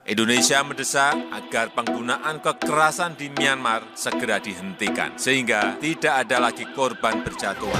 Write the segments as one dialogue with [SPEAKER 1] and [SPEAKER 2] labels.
[SPEAKER 1] Indonesia mendesak agar penggunaan kekerasan di Myanmar segera dihentikan, sehingga tidak ada lagi korban berjatuhan.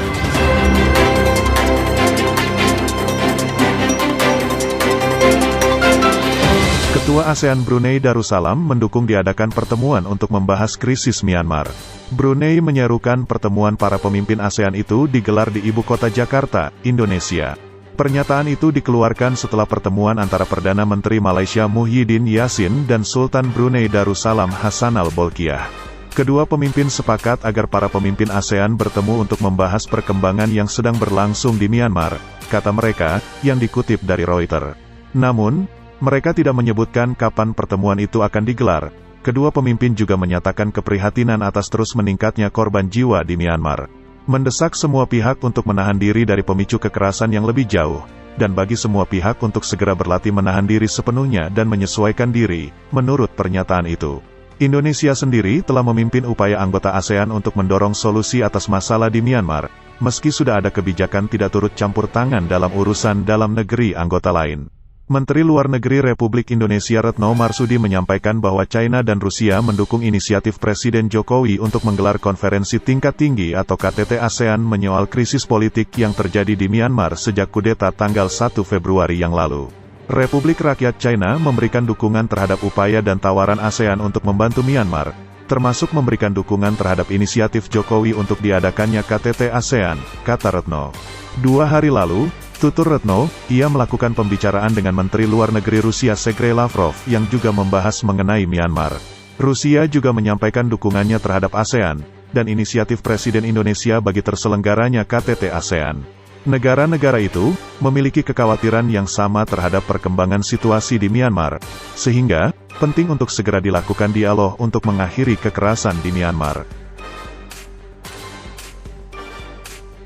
[SPEAKER 2] Ketua ASEAN Brunei Darussalam mendukung diadakan pertemuan untuk membahas krisis Myanmar. Brunei menyerukan pertemuan para pemimpin ASEAN itu digelar di ibu kota Jakarta, Indonesia. Pernyataan itu dikeluarkan setelah pertemuan antara Perdana Menteri Malaysia Muhyiddin Yassin dan Sultan Brunei Darussalam Hassanal Bolkiah. Kedua pemimpin sepakat agar para pemimpin ASEAN bertemu untuk membahas perkembangan yang sedang berlangsung di Myanmar, kata mereka, yang dikutip dari Reuters. Namun, mereka tidak menyebutkan kapan pertemuan itu akan digelar. Kedua pemimpin juga menyatakan keprihatinan atas terus meningkatnya korban jiwa di Myanmar. Mendesak semua pihak untuk menahan diri dari pemicu kekerasan yang lebih jauh, dan bagi semua pihak untuk segera berlatih menahan diri sepenuhnya dan menyesuaikan diri, menurut pernyataan itu. Indonesia sendiri telah memimpin upaya anggota ASEAN untuk mendorong solusi atas masalah di Myanmar, meski sudah ada kebijakan tidak turut campur tangan dalam urusan dalam negeri anggota lain. Menteri Luar Negeri Republik Indonesia Retno Marsudi menyampaikan bahwa China dan Rusia mendukung inisiatif Presiden Jokowi untuk menggelar konferensi tingkat tinggi atau KTT ASEAN menyoal krisis politik yang terjadi di Myanmar sejak kudeta tanggal 1 Februari yang lalu. Republik Rakyat China memberikan dukungan terhadap upaya dan tawaran ASEAN untuk membantu Myanmar, termasuk memberikan dukungan terhadap inisiatif Jokowi untuk diadakannya KTT ASEAN, kata Retno. 2 hari lalu, tutur Retno, ia melakukan pembicaraan dengan Menteri Luar Negeri Rusia Sergei Lavrov yang juga membahas mengenai Myanmar. Rusia juga menyampaikan dukungannya terhadap ASEAN, dan inisiatif Presiden Indonesia bagi terselenggaranya KTT ASEAN. Negara-negara itu memiliki kekhawatiran yang sama terhadap perkembangan situasi di Myanmar, sehingga penting untuk segera dilakukan dialog untuk mengakhiri kekerasan di Myanmar.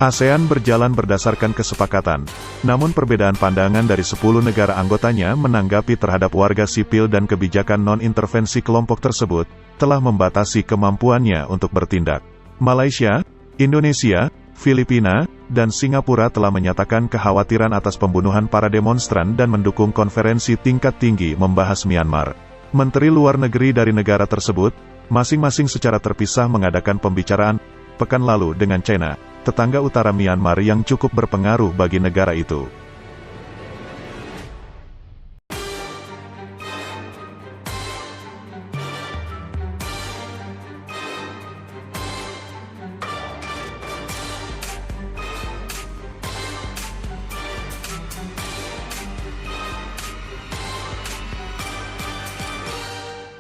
[SPEAKER 2] ASEAN berjalan berdasarkan kesepakatan, namun perbedaan pandangan dari 10 negara anggotanya menanggapi terhadap warga sipil dan kebijakan non-intervensi kelompok tersebut, telah membatasi kemampuannya untuk bertindak. Malaysia, Indonesia, Filipina, dan Singapura telah menyatakan kekhawatiran atas pembunuhan para demonstran dan mendukung konferensi tingkat tinggi membahas Myanmar. Menteri Luar Negeri dari negara tersebut, masing-masing secara terpisah mengadakan pembicaraan pekan lalu dengan China, tetangga utara Myanmar yang cukup berpengaruh bagi negara itu.